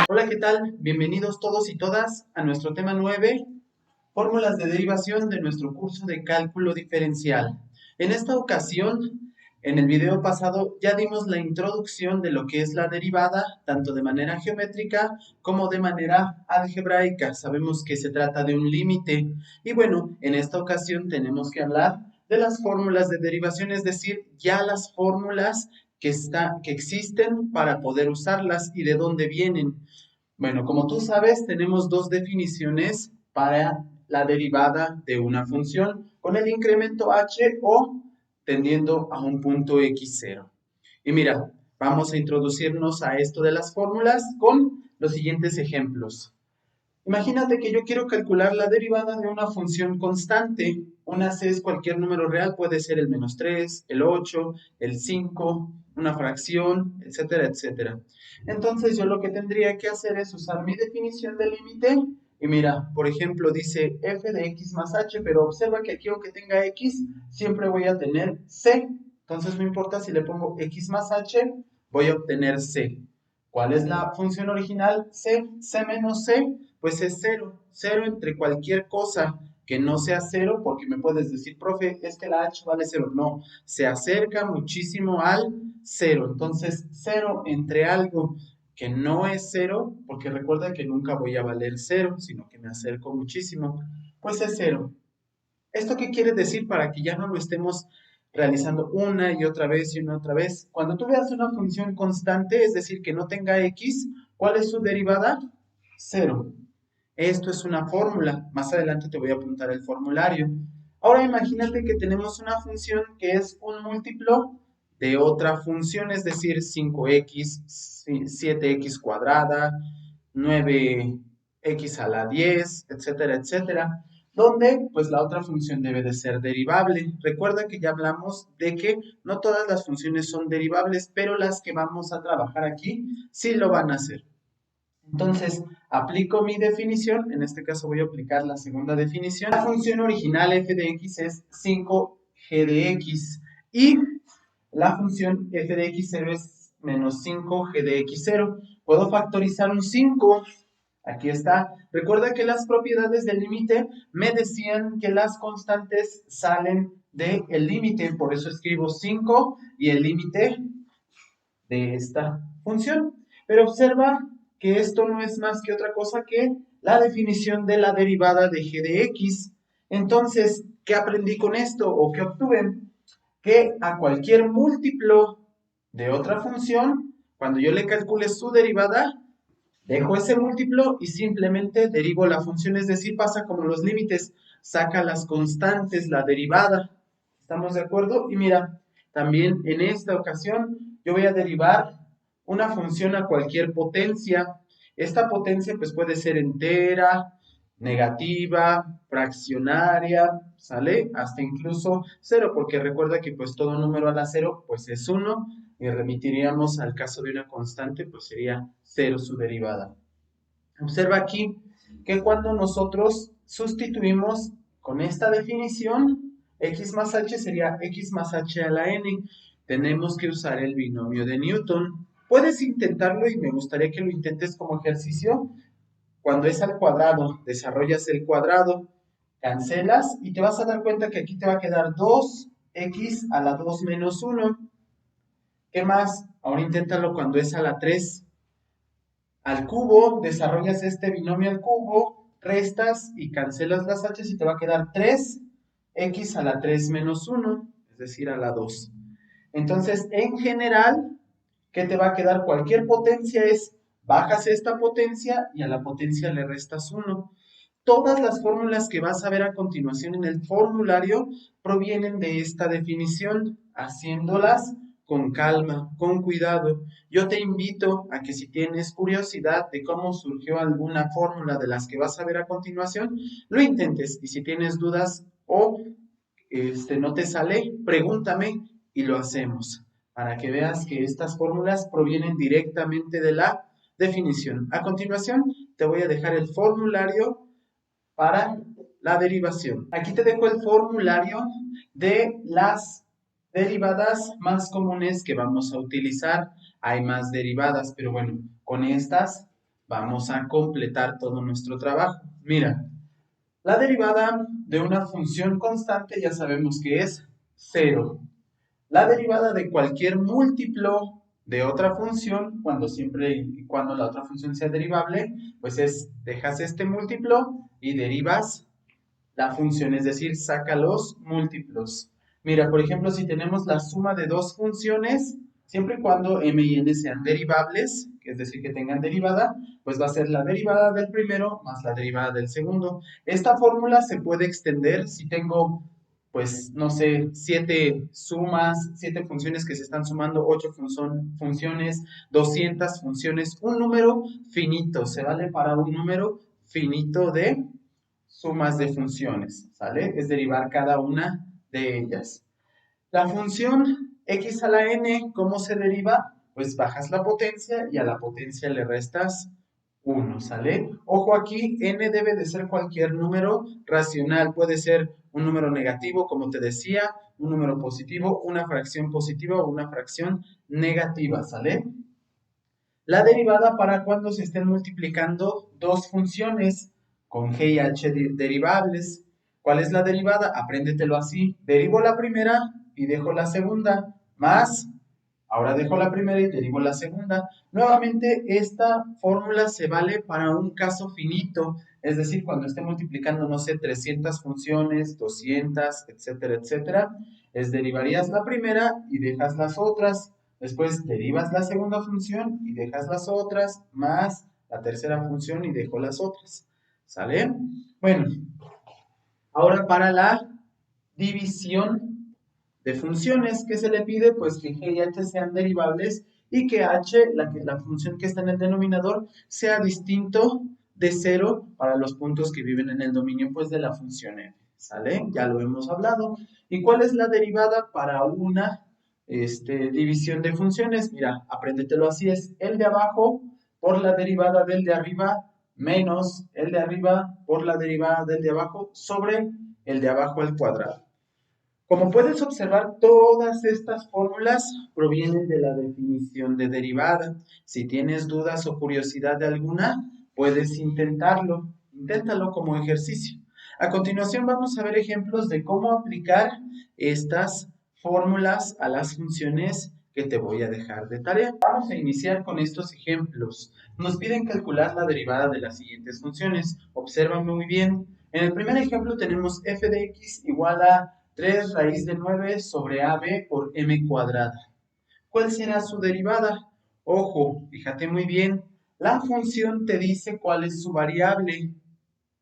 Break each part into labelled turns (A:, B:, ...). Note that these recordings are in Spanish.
A: Hola, ¿qué tal? Bienvenidos todos y todas a nuestro tema 9, fórmulas de derivación de nuestro curso de cálculo diferencial. En esta ocasión, en el video pasado, ya dimos la introducción de lo que es la derivada, tanto de manera geométrica como de manera algebraica. Sabemos que se trata de un límite. Y bueno, en esta ocasión tenemos que hablar de las fórmulas de derivación, es decir, ya las fórmulas que existen para poder usarlas y de dónde vienen. Bueno, como tú sabes, tenemos dos definiciones para la derivada de una función con el incremento h o tendiendo a un punto x0. Y mira, vamos a introducirnos a esto de las fórmulas con los siguientes ejemplos. Imagínate que yo quiero calcular la derivada de una función constante. Una c es cualquier número real, puede ser el -3, el 8, el 5, una fracción, etcétera, etcétera. Entonces yo lo que tendría que hacer es usar mi definición de límite. Y mira, por ejemplo, dice f de x más h, pero observa que aquí aunque tenga x, siempre voy a tener c. Entonces no importa si le pongo x más h, voy a obtener c. ¿Cuál es la función original? C. C menos C, pues es 0. 0 entre cualquier cosa que no sea 0, porque me puedes decir, profe, es que la h vale 0. No, se acerca muchísimo al 0. Entonces, 0 entre algo que no es 0, porque recuerda que nunca voy a valer 0, sino que me acerco muchísimo, pues es 0. ¿Esto qué quiere decir para que ya no lo estemos realizando una y otra vez y una otra vez? Cuando tú veas una función constante, es decir, que no tenga x, ¿cuál es su derivada? 0. Esto es una fórmula. Más adelante te voy a apuntar el formulario. Ahora imagínate que tenemos una función que es un múltiplo de otra función, es decir, 5x, 7x cuadrada, 9x a la 10, etcétera, etcétera, donde pues la otra función debe de ser derivable. Recuerda que ya hablamos de que no todas las funciones son derivables, pero las que vamos a trabajar aquí sí lo van a hacer. Entonces, aplico mi definición, en este caso voy a aplicar la segunda definición. La función original f de x es 5g de x y la función f de x0 es menos 5g de x0. Puedo factorizar un 5. Aquí está. Recuerda que las propiedades del límite me decían que las constantes salen del límite, por eso escribo 5 y el límite de esta función. Pero observa que esto no es más que otra cosa que la definición de la derivada de g de x. Entonces, ¿qué aprendí con esto o qué obtuve? Que a cualquier múltiplo de otra función, cuando yo le calcule su derivada, dejo ese múltiplo y simplemente derivo la función, es decir, pasa como los límites, saca las constantes, la derivada. ¿Estamos de acuerdo? Y mira, también en esta ocasión yo voy a derivar una función a cualquier potencia. Esta potencia pues puede ser entera, negativa, fraccionaria, ¿sale? Hasta incluso 0, porque recuerda que pues todo número a la 0 pues es 1 y remitiríamos al caso de una constante pues sería 0 su derivada. Observa aquí que cuando nosotros sustituimos con esta definición, x más h sería x más h a la n. Tenemos que usar el binomio de Newton. Puedes intentarlo y me gustaría que lo intentes como ejercicio. Cuando es al cuadrado, desarrollas el cuadrado, cancelas y te vas a dar cuenta que aquí te va a quedar 2x a la 2 menos 1. ¿Qué más? Ahora inténtalo cuando es a la 3 al cubo, desarrollas este binomio al cubo, restas y cancelas las h y te va a quedar 3x a la 3 menos 1, es decir, a la 2. Entonces, en general, ¿qué te va a quedar? Cualquier potencia es, bajas esta potencia y a la potencia le restas 1. Todas las fórmulas que vas a ver a continuación en el formulario provienen de esta definición, haciéndolas con calma, con cuidado. Yo te invito a que si tienes curiosidad de cómo surgió alguna fórmula de las que vas a ver a continuación, lo intentes. Y si tienes dudas o no te sale, pregúntame y lo hacemos, para que veas que estas fórmulas provienen directamente de la definición. A continuación, te voy a dejar el formulario para la derivación. Aquí te dejo el formulario de las Derivadas más comunes que vamos a utilizar. Hay más derivadas, pero bueno, con estas vamos a completar todo nuestro trabajo. Mira, la derivada de una función constante ya sabemos que es cero. La derivada de cualquier múltiplo de otra función, cuando siempre y cuando la otra función sea derivable, pues dejas este múltiplo y derivas la función, es decir, saca los múltiplos. Mira, por ejemplo, si tenemos la suma de dos funciones, siempre y cuando m y n sean derivables, es decir, que tengan derivada, pues va a ser la derivada del primero más la derivada del segundo. Esta fórmula se puede extender si tengo, pues, no sé, 7 sumas, 7 funciones que se están sumando, 8 funciones, 200 funciones, un número finito, se vale para un número finito de sumas de funciones, ¿sale? Es derivar cada una de ellas. La función x a la n, ¿cómo se deriva? Pues bajas la potencia y a la potencia le restas 1, ¿sale? Ojo aquí, n debe de ser cualquier número racional, puede ser un número negativo, como te decía, un número positivo, una fracción positiva o una fracción negativa, ¿sale? La derivada para cuando se estén multiplicando dos funciones con g y h derivables. ¿Cuál es la derivada? Apréndetelo así. Derivo la primera y dejo la segunda, más, ahora dejo la primera y derivo la segunda. Nuevamente, esta fórmula se vale para un caso finito, es decir, cuando esté multiplicando, no sé, 300 funciones, 200, etcétera, etcétera, derivarías la primera y dejas las otras. Después derivas la segunda función y dejas las otras, más la tercera función y dejo las otras. ¿Sale? Bueno, ahora para la división de funciones, ¿qué se le pide? Pues que g y h sean derivables y que h, la función que está en el denominador, sea distinto de 0 para los puntos que viven en el dominio pues, de la función f. ¿Sale? Ya lo hemos hablado. ¿Y cuál es la derivada para una división de funciones? Mira, apréndetelo así, es el de abajo por la derivada del de arriba menos el de arriba por la derivada del de abajo sobre el de abajo al cuadrado. Como puedes observar, todas estas fórmulas provienen de la definición de derivada. Si tienes dudas o curiosidad de alguna, puedes intentarlo. Inténtalo como ejercicio. A continuación vamos a ver ejemplos de cómo aplicar estas fórmulas a las funciones que te voy a dejar de tarea. Vamos a iniciar con estos ejemplos. Nos piden calcular la derivada de las siguientes funciones. Obsérvame muy bien. En el primer ejemplo tenemos f de x igual a 3 raíz de 9 sobre AB por m cuadrada. ¿Cuál será su derivada? Ojo, fíjate muy bien. La función te dice cuál es su variable.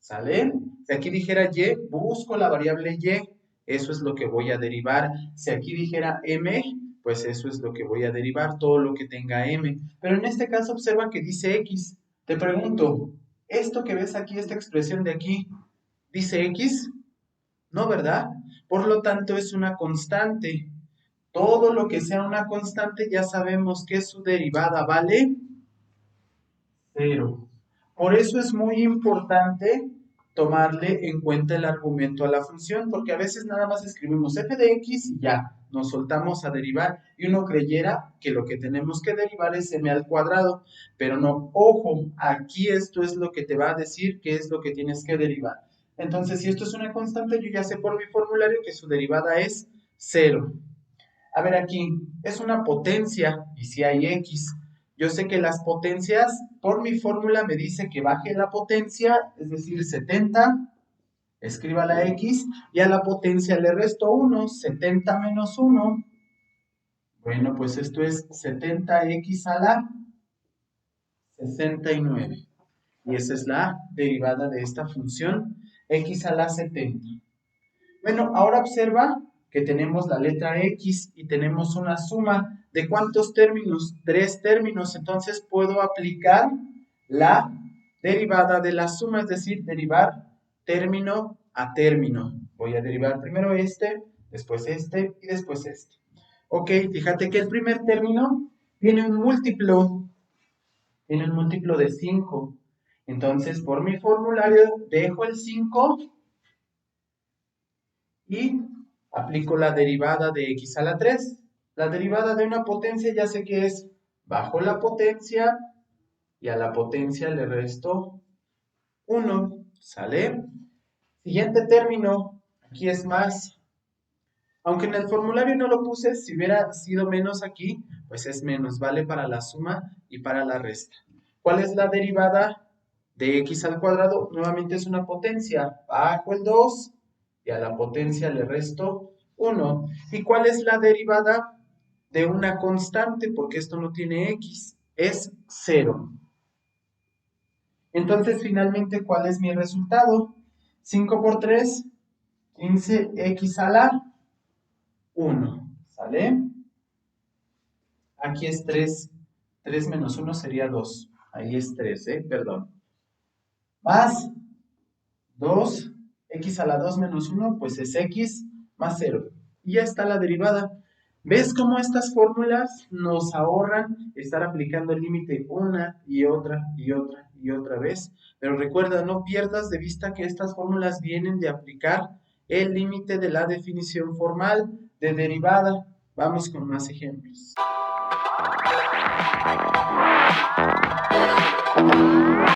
A: ¿Sale? Si aquí dijera y, busco la variable y. Eso es lo que voy a derivar. Si aquí dijera m, pues eso es lo que voy a derivar, todo lo que tenga m. Pero en este caso observa que dice x. Te pregunto, ¿esto que ves aquí, esta expresión de aquí, dice x? No, ¿verdad? Por lo tanto, es una constante. Todo lo que sea una constante ya sabemos que su derivada vale 0. Por eso es muy importante tomarle en cuenta el argumento a la función, porque a veces nada más escribimos f de x y ya, nos soltamos a derivar y uno creyera que lo que tenemos que derivar es m al cuadrado, pero no, ojo, aquí esto es lo que te va a decir qué es lo que tienes que derivar. Entonces, si esto es una constante, yo ya sé por mi formulario que su derivada es 0. A ver aquí, es una potencia y si hay x. Yo sé que las potencias, por mi fórmula me dice que baje la potencia, es decir, 70, escriba la x, y a la potencia le resto 1, 70 menos 1. Bueno, pues esto es 70x a la 69. Y esa es la derivada de esta función, x a la 70. Bueno, ahora observa que tenemos la letra X y tenemos una suma de ¿cuántos términos? 3 términos. Entonces puedo aplicar la derivada de la suma, es decir, derivar término a término. Voy a derivar primero después este y después este. Ok, fíjate que el primer término tiene un múltiplo de 5. Entonces, por mi formulario, dejo el 5 y Aplico la derivada de x a la 3. La derivada de una potencia ya sé que es bajo la potencia y a la potencia le resto 1. ¿Sale? Siguiente término. Aquí es más. Aunque en el formulario no lo puse, si hubiera sido menos aquí, pues es menos. Vale para la suma y para la resta. ¿Cuál es la derivada de x al cuadrado? Nuevamente es una potencia. Bajo el 2 y a la potencia le resto 1. ¿Y cuál es la derivada de una constante? Porque esto no tiene x. Es 0. Entonces, finalmente, ¿cuál es mi resultado? 5 por 3, 15x a la 1. ¿Sale? Aquí es 3. 3 menos 1 sería 2. Ahí es 3, perdón. Más 2, x a la 2 menos 1, pues es x más 0. Y ya está la derivada. ¿Ves cómo estas fórmulas nos ahorran estar aplicando el límite una y otra y otra y otra vez? Pero recuerda, no pierdas de vista que estas fórmulas vienen de aplicar el límite de la definición formal de derivada. Vamos con más ejemplos.